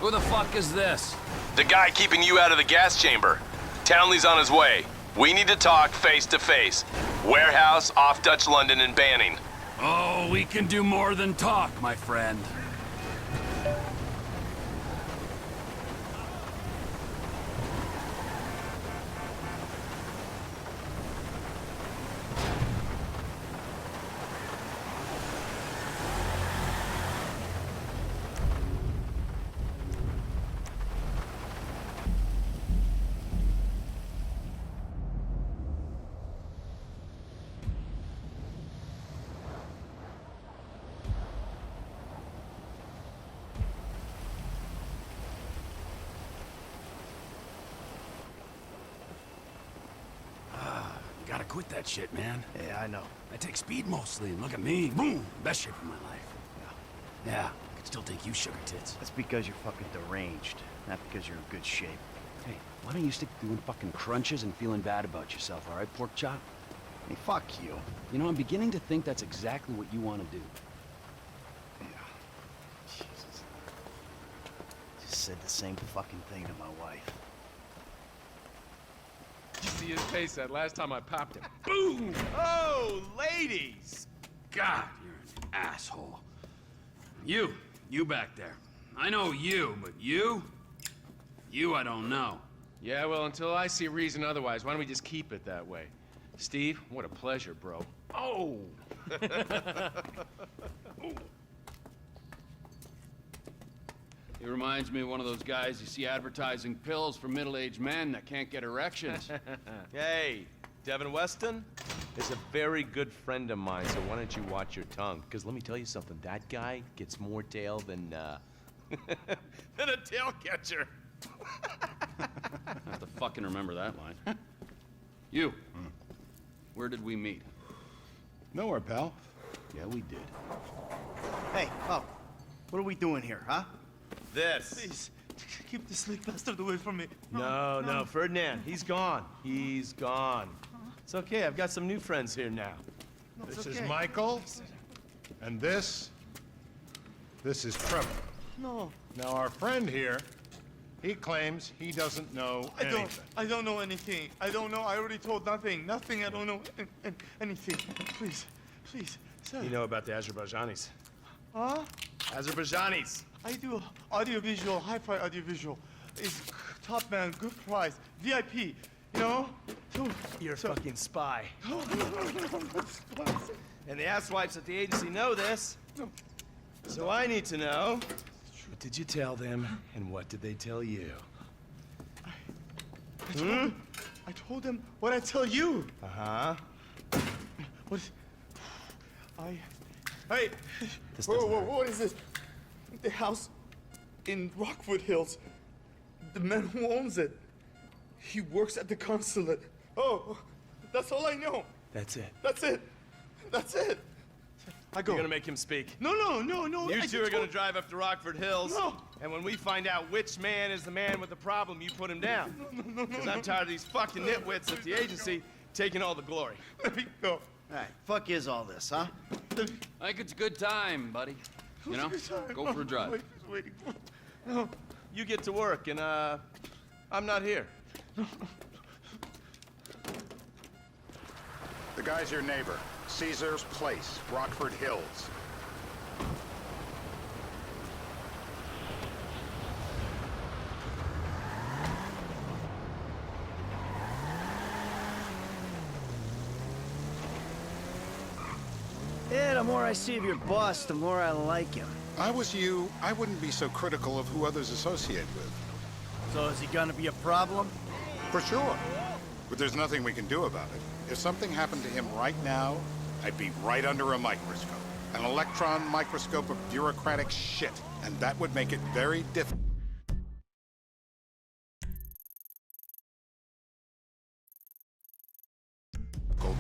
Who the fuck is this? The guy keeping you out of the gas chamber. Townley's on his way. We need to talk face to face. Warehouse off Dutch London and Banning. Oh, we can do more than talk, my friend. Gotta quit that shit, man. Yeah, I know. I take speed mostly, and look at me. Boom! Best shape of my life. Yeah, I could still take you, sugar tits. That's because you're fucking deranged, not because you're in good shape. Hey, why don't you stick to doing fucking crunches and feeling bad about yourself, all right, pork chop? Hey, fuck you. You know, I'm beginning to think that's exactly what you want to do. Yeah. Jesus. Just said the same fucking thing to my wife. You see his face that last time I popped him. Boom! Oh, ladies! God, you're an asshole. You back there. I know you, but you I don't know. Yeah, well, until I see reason otherwise, why don't we just keep it that way? Steve, what a pleasure, bro. Oh! He reminds me of one of those guys you see advertising pills for middle-aged men that can't get erections. Hey, Devin Weston is a very good friend of mine, so why don't you watch your tongue? Because let me tell you something, that guy gets more tail than, than a tail catcher. I have to fucking remember that line. You, where did we meet? Nowhere, pal. Yeah, we did. Hey, oh, what are we doing here, huh? This. Please, keep this sleek bastard away from me. No, Ferdinand, he's gone. He's gone. It's okay, I've got some new friends here now. This is Michael, and this is Trevor. No, Now, our friend here, he claims he doesn't know anything. I don't know anything. I don't know. I already told nothing. Nothing. I don't know anything. Please, sir. You know about the Azerbaijanis? Huh? Azerbaijanis. I do audiovisual, hi-fi audiovisual. It's top man, good price, VIP. You know? You're a fucking spy. And the asswipes at the agency know this. So I need to know, what did you tell them, and what did they tell you? I told them what I tell you. Uh-huh. What? Hey! This Whoa, doesn't whoa, hurt. what is this? The house in Rockford Hills. The man who owns it. He works at the consulate. Oh, that's all I know. That's it. That's it. That's it. I go. You're gonna make him speak. No. You two are gonna drive up to Rockford Hills. No. And when we find out which man is the man with the problem, you put him down. Because I'm tired of these fucking nitwits at the agency taking all the glory. Let me go. All right, fuck is all this, huh? I think it's a good time, buddy. You know, go for a drive. Wait, just waiting. No. You get to work, and I'm not here. The guy's your neighbor. Caesar's Place, Rockford Hills. Yeah, the more I see of your boss, the more I like him. If I was you, I wouldn't be so critical of who others associate with. So is he gonna be a problem? For sure. But there's nothing we can do about it. If something happened to him right now, I'd be right under a microscope. An electron microscope of bureaucratic shit. And that would make it very difficult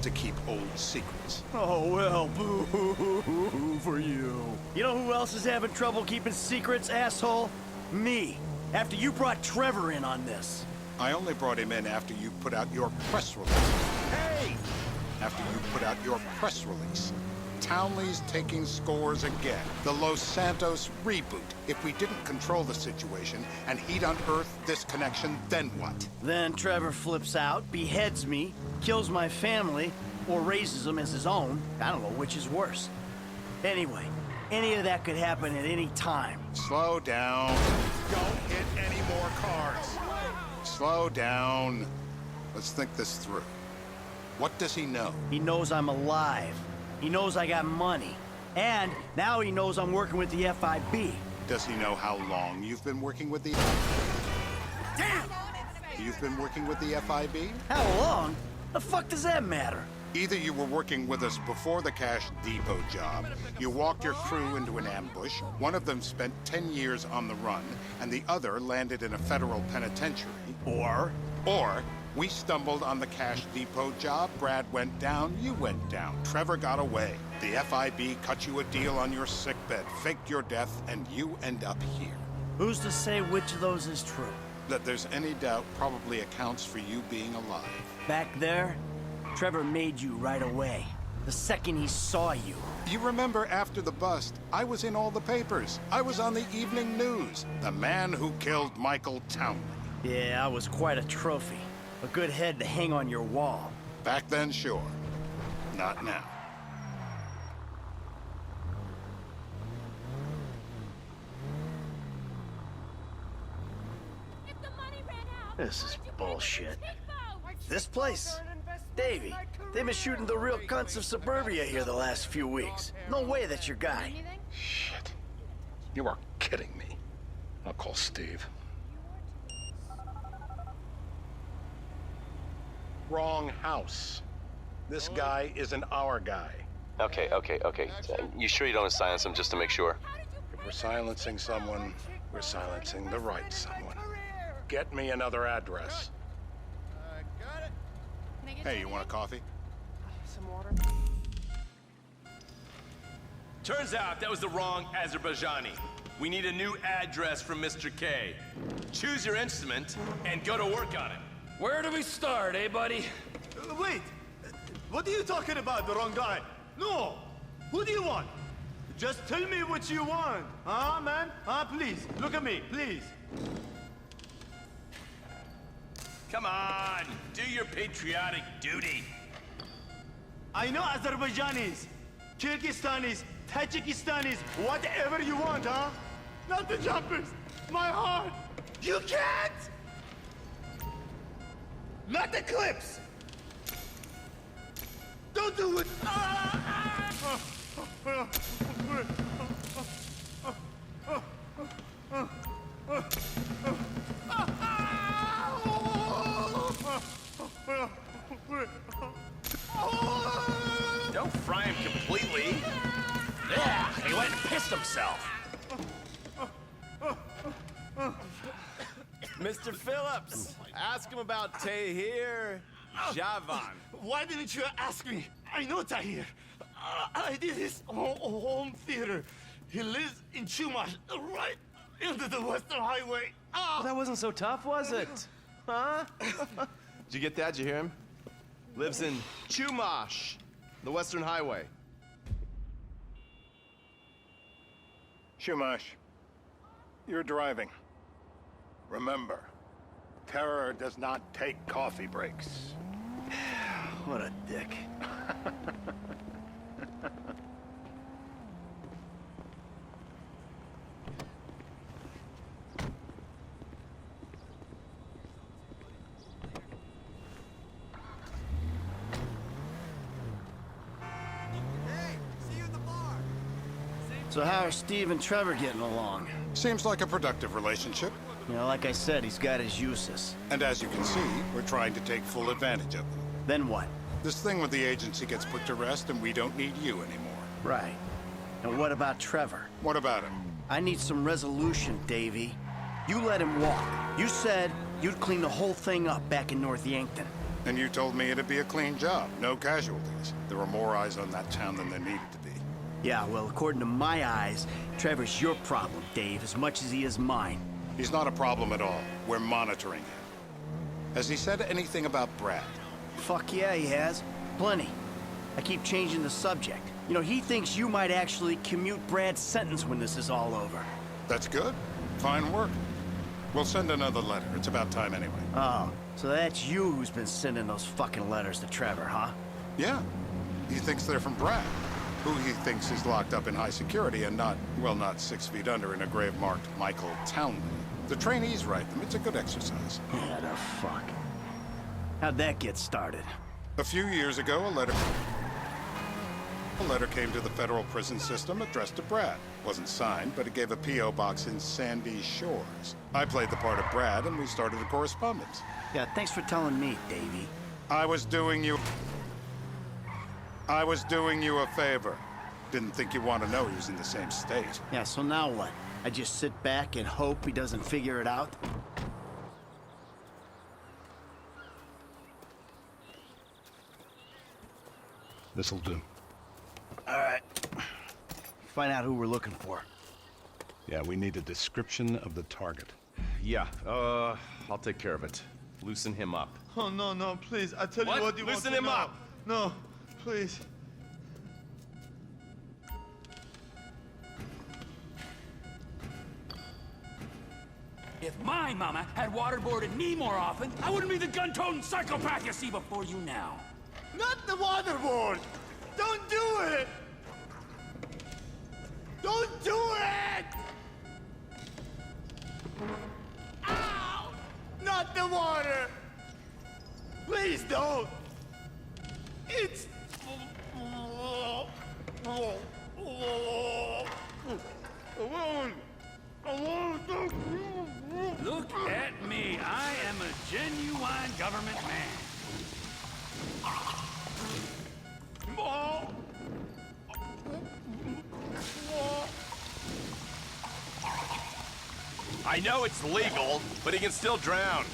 to keep old secrets. Oh, well, boo for you. You know who else is having trouble keeping secrets, asshole? Me. After you brought Trevor in on this. I only brought him in after you put out your press release. Hey! After you put out your press release. Townley's taking scores again. The Los Santos reboot. If we didn't control the situation and he'd unearthed this connection, then what? Then Trevor flips out, beheads me, kills my family, or raises them as his own. I don't know which is worse. Anyway, any of that could happen at any time. Slow down. Don't hit any more cars. Slow down. Let's think this through. What does he know? He knows I'm alive. He knows I got money. And now he knows I'm working with the FIB. Does he know how long you've been working with the... Damn! You've been working with the FIB? How long? The fuck does that matter? Either you were working with us before the Cash Depot job, you walked your crew into an ambush, one of them spent 10 years on the run, and the other landed in a federal penitentiary. Or we stumbled on the Cash Depot job, Brad went down, you went down, Trevor got away. The FIB cut you a deal on your sickbed, faked your death, and you end up here. Who's to say which of those is true? That there's any doubt probably accounts for you being alive. Back there, Trevor made you right away. The second he saw you. You remember after the bust, I was in all the papers. I was on the evening news. The man who killed Michael Townley. Yeah, I was quite a trophy. A good head to hang on your wall. Back then, sure. Not now. This is bullshit. This place? Davey, they've been shooting the real cunts of suburbia here the last few weeks. No way that's your guy. Shit. You are kidding me. I'll call Steve. Wrong house. This guy isn't our guy. Okay. You sure you don't silence him just to make sure? If we're silencing someone, we're silencing the right someone. Get me another address. Hey, you want a coffee? Turns out that was the wrong Azerbaijani. We need a new address from Mr. K. Choose your instrument and go to work on it. Where do we start, eh, buddy? Wait! What are you talking about, the wrong guy? No! Who do you want? Just tell me what you want. Huh, man? Huh, please. Look at me, please. Come on, do your patriotic duty. I know Azerbaijanis, Kyrgyzstanis, Tajikistanis, whatever you want, huh? Not the jumpers! My heart! You can't! Not the clips! Don't do it! Don't fry him completely. Yeah, he went and pissed himself. Mr. Phillips, ask him about Tahir Javan. Why didn't you ask me? I know Tahir. I did his home theater. He lives in Chumash, right into the Western Highway. Well, that wasn't so tough, was it? Huh? Did you get that? Did you hear him? Lives in Chumash, the Western Highway. Shumash, you're driving. Remember, terror does not take coffee breaks. What a dick. So how are Steve and Trevor getting along? Seems like a productive relationship. You know, like I said, he's got his uses. And as you can see, we're trying to take full advantage of them. Then what? This thing with the agency gets put to rest and we don't need you anymore. Right. And what about Trevor? What about him? I need some resolution, Davey. You let him walk. You said you'd clean the whole thing up back in North Yankton. And you told me it'd be a clean job, no casualties. There were more eyes on that town than there needed to be. Yeah, well, according to my eyes, Trevor's your problem, Dave, as much as he is mine. He's not a problem at all. We're monitoring him. Has he said anything about Brad? Fuck yeah, he has. Plenty. I keep changing the subject. You know, he thinks you might actually commute Brad's sentence when this is all over. That's good. Fine work. We'll send another letter. It's about time anyway. Oh, so that's you who's been sending those fucking letters to Trevor, huh? Yeah. He thinks they're from Brad, who he thinks is locked up in high security and not, well, not 6 feet under in a grave marked Michael Townley. The trainees write them. It's a good exercise. Yeah, the fuck. How'd that get started? A few years ago, a letter came to the federal prison system addressed to Brad. Wasn't signed, but it gave a P.O. box in Sandy Shores. I played the part of Brad, and we started a correspondence. Yeah, thanks for telling me, Davey. I was doing you a favor. Didn't think you want to know he was in the same state. Yeah, so now what? I just sit back and hope he doesn't figure it out? This'll do. All right. Find out who we're looking for. Yeah, we need a description of the target. Yeah, I'll take care of it. Loosen him up. Oh, no, no, please. I tell What? you what you Loosen want him to know. up. No, please. If my mama had waterboarded me more often, I wouldn't be the gun-toting psychopath you see before you now. Not the waterboard! Don't do it! Don't do it! Ow! Not the water! Please don't! It's... Look at me. I am a genuine government man. I know it's legal, but he can still drown.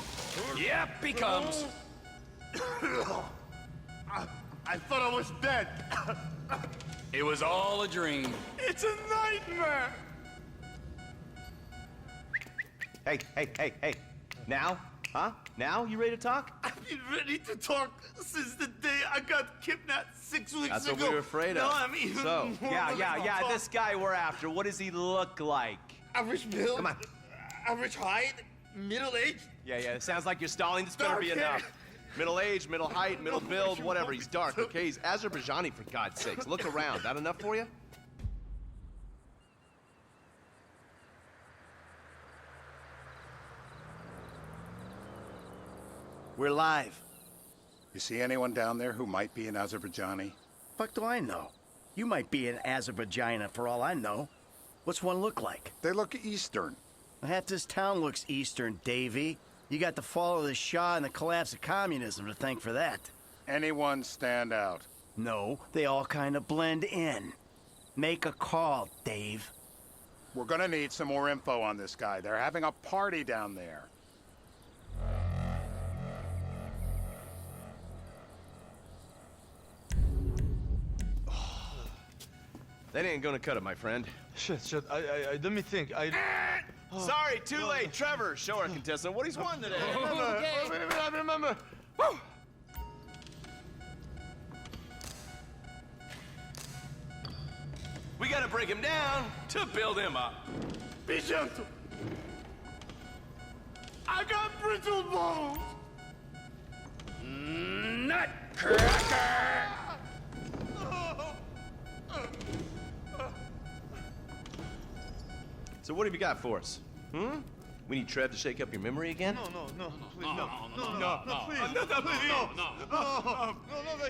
Yep, he comes. I thought I was dead. It was all a dream. It's a nightmare! Hey. Now? Huh? Now? You ready to talk? I've been ready to talk since the day I got kidnapped 6 weeks That's ago. what we were afraid of. No, I mean... So, yeah, this guy we're after, what does he look like? Average build. Come on. Average height. Middle age. Yeah, it sounds like you're stalling. This better be Okay. enough. Middle age, middle height, middle build, whatever. He's dark, okay? He's Azerbaijani, for God's sakes. Look around. That enough for you? We're live. You see anyone down there who might be an Azerbaijani? Fuck do I know? You might be an Azerbaijana for all I know. What's one look like? They look Eastern. Half this town looks Eastern, Davey. You got the fall of the Shah and the collapse of communism to thank for that. Anyone stand out? No, they all kind of blend in. Make a call, Dave. We're gonna need some more info on this guy. They're having a party down there. That ain't gonna cut it, my friend. Shit. Let me think. Sorry, too late. Trevor, show our contestant what he's won today. I remember. Woo! We gotta break him down to build him up. Be gentle. I got brittle bones. Nutcracker! So what have you got for us? We need Trev to shake up your memory again? No, please, no, please.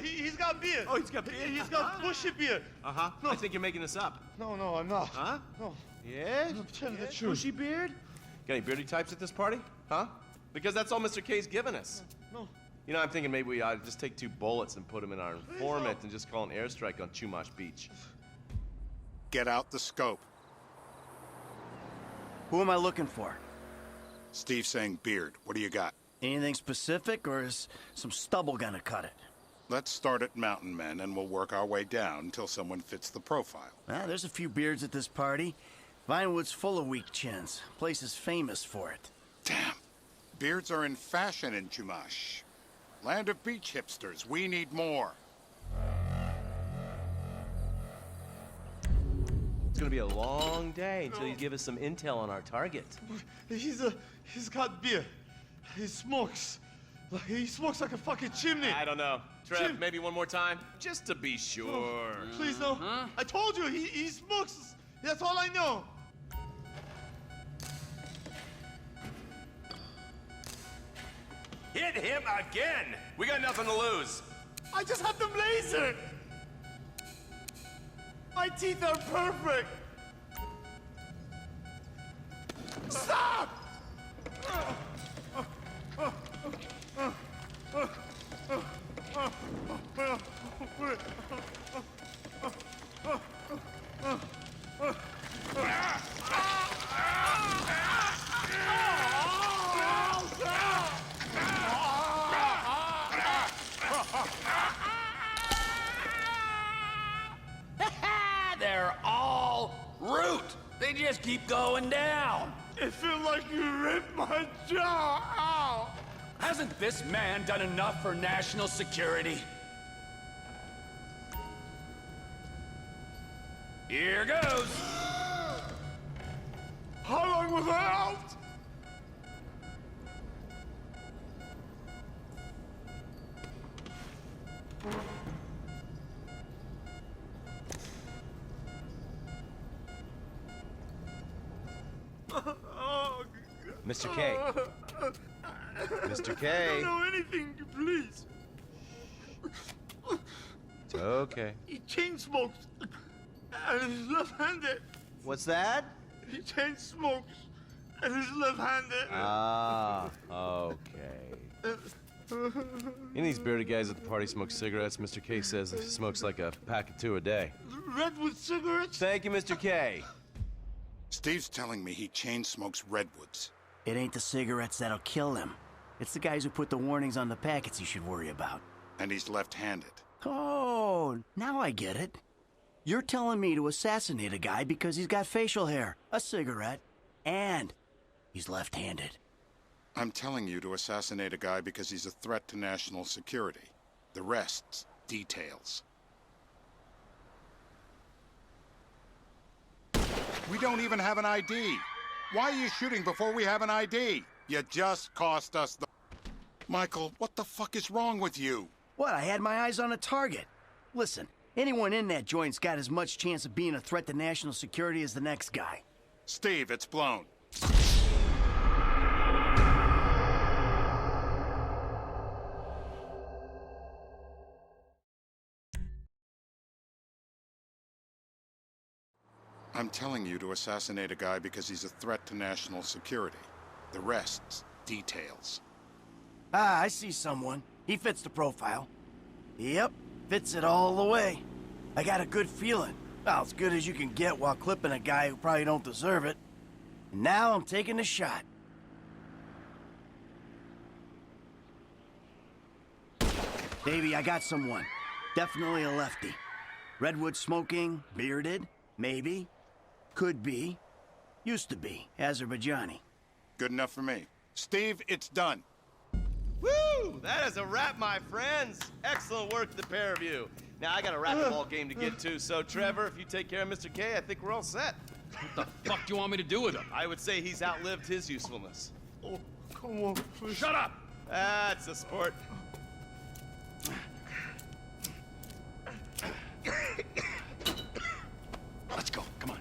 He's got beard. Oh, he's got beard? He's got bushy beard. Uh-huh. I think you're making this up. No, I'm not. Huh? No. Yeah? I'm telling the truth. Bushy beard? Got any beardy types at this party? Huh? Because that's all Mr. K's given us. No. You know, I'm thinking maybe we ought to just take 2 bullets and put them in our informant and just call an airstrike on Chumash Beach. Get out the scope. Who am I looking for? Steve's saying beard. What do you got? Anything specific, or is some stubble gonna cut it? Let's start at Mountain Men, and we'll work our way down until someone fits the profile. There's a few beards at this party. Vinewood's full of weak chins. Place is famous for it. Damn. Beards are in fashion in Chumash. Land of beach hipsters. We need more. gonna be a long day until you give us some intel on our target. He's got beer. He smokes. He smokes like a fucking chimney. I don't know. Trev, maybe one more time? Just to be sure. Please, no. I told you, he smokes. That's all I know. Hit him again! We got nothing to lose. I just have them lasered. My teeth are perfect. Stop! They're all root. They just keep going down. It feels like you ripped my jaw out. Hasn't this man done enough for national security? Here goes. How long was I out? Mr. K. Mr. I K. don't know anything, please. It's okay. He chain smokes. And he's left-handed. What's that? He chain smokes. And he's left-handed. Ah, okay. Any of these bearded guys at the party smoke cigarettes. Mr. K says he smokes like a pack of 2 a day. Redwood cigarettes? Thank you, Mr. K. Steve's telling me he chain smokes redwoods. It ain't the cigarettes that'll kill him. It's the guys who put the warnings on the packets you should worry about. And he's left-handed. Oh, now I get it. You're telling me to assassinate a guy because he's got facial hair, a cigarette, and he's left-handed. I'm telling you to assassinate a guy because he's a threat to national security. The rest's details. We don't even have an ID. Why are you shooting before we have an ID? You just cost us the... Michael, what the fuck is wrong with you? What, I had my eyes on a target. Listen, anyone in that joint's got as much chance of being a threat to national security as the next guy. Steve, it's blown. I'm telling you to assassinate a guy because he's a threat to national security. The rest's details. Ah, I see someone. He fits the profile. Yep, fits it all the way. I got a good feeling. Well, as good as you can get while clipping a guy who probably don't deserve it. And now I'm taking the shot. Davey, I got someone. Definitely a lefty. Redwood smoking, bearded, maybe. Could be. Used to be. Azerbaijani. Good enough for me. Steve, it's done. Woo! That is a wrap, my friends. Excellent work, the pair of you. Now, I got a racquetball game to get to, so Trevor, if you take care of Mr. K, I think we're all set. What the fuck do you want me to do with him? I would say he's outlived his usefulness. Oh, come on, please. Shut up! That's a sport. Let's go, come on.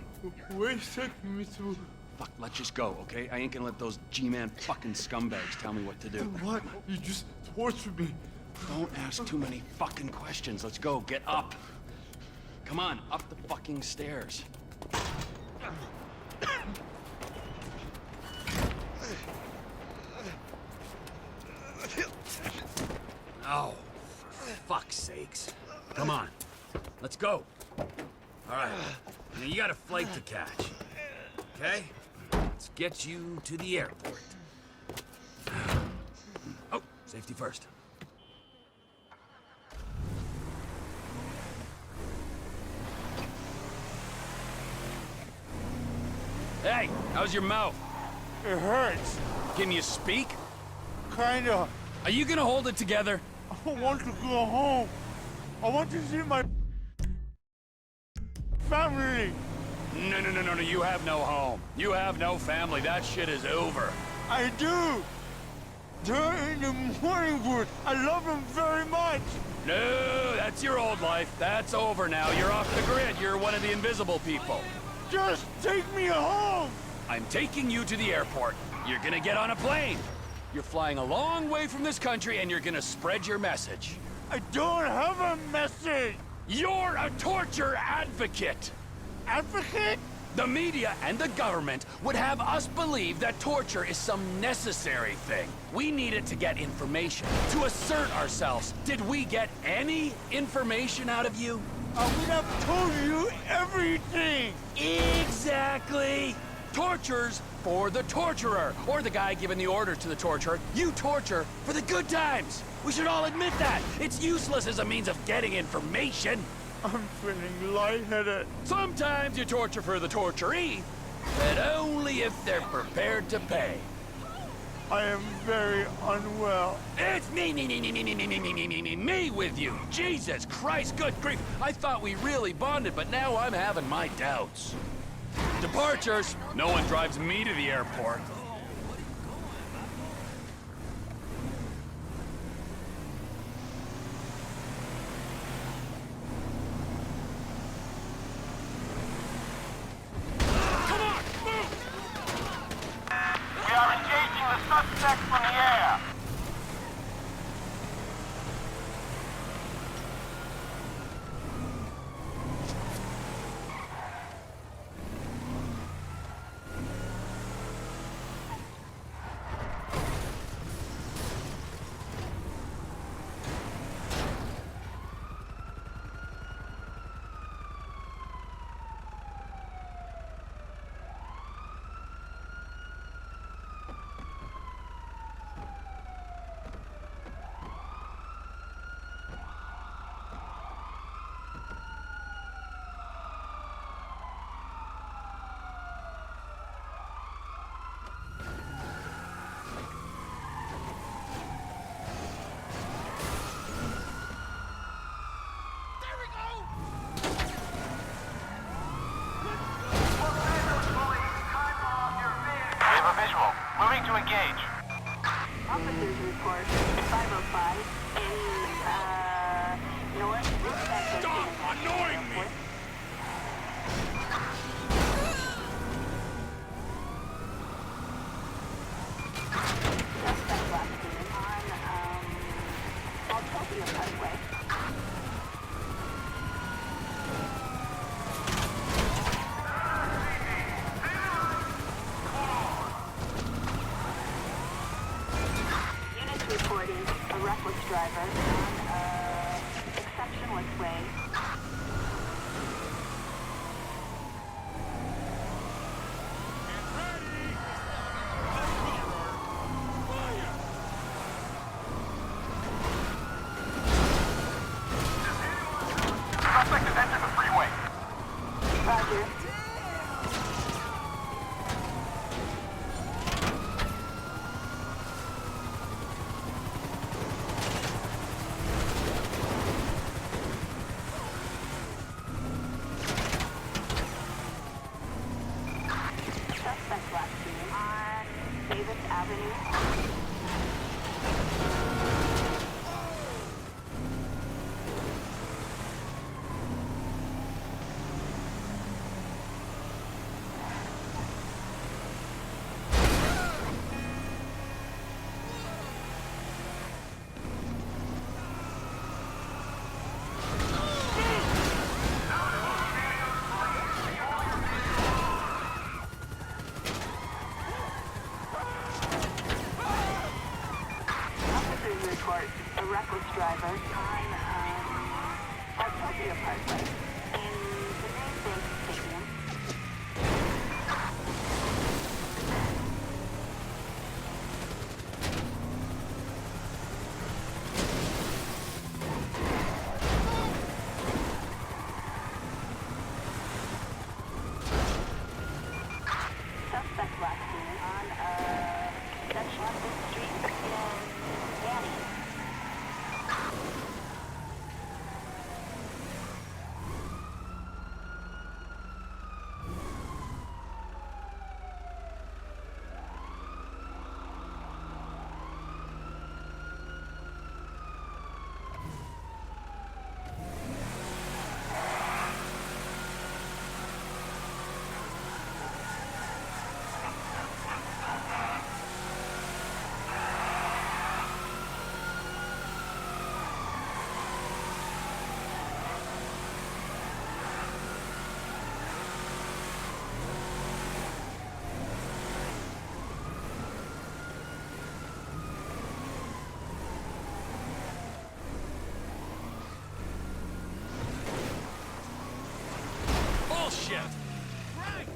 Where is taking me to? Fuck, let's just go, okay? I ain't gonna let those G-Man fucking scumbags tell me what to do. What? You just tortured me. Don't ask too many fucking questions. Let's go, get up. Come on, up the fucking stairs. Oh, for fuck's sakes. Come on, let's go. All right, now you got a flight to catch, okay? Let's get you to the airport. Oh, safety first. Hey, how's your mouth? It hurts. Can you speak? Kinda. Are you gonna hold it together? I want to go home. I want to see my family. No, you have no home. You have no family. That shit is over. I do. They're in the morning wood. I love them very much. No, that's your old life. That's over now. You're off the grid. You're one of the invisible people. Just take me home. I'm taking you to the airport. You're gonna get on a plane. You're flying a long way from this country and you're gonna spread your message. I don't have a message. You're a torture advocate. Advocate? The media and the government would have us believe that torture is some necessary thing. We need it to get information, to assert ourselves. Did we get any information out of you? I would have told you everything. Exactly. Torture's for the torturer, or the guy giving the orders to the torturer. You torture for the good times. We should all admit that. It's useless as a means of getting information. I'm feeling lightheaded. Sometimes you torture for the torturee, but only if they're prepared to pay. I am very unwell. It's me with you. Jesus Christ, good grief. I thought we really bonded, but now I'm having my doubts. Departures. No one drives me to the airport. We are engaging the suspect from the air. Moving to engage. Officers report 505 in north. Stop annoying me! Suspect last seen on Torturo Parkway. Reporting a reckless driver on exceptionless way. Suspect has entered the freeway. Roger. Suspect last seen on Davis Avenue. Report a reckless driver on Torturo Parkway in the main bank stadium. Suspect last seen on section of this street in Danny. shit! Right!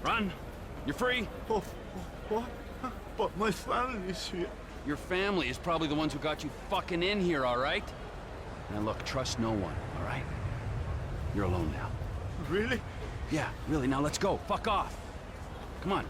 Run! You're free! Oh, what? But my family's here. Your family is probably the ones who got you fucking in here, all right? Now look, trust no one, all right? You're alone now. Really? Yeah, really, now let's go. Fuck off. Come on.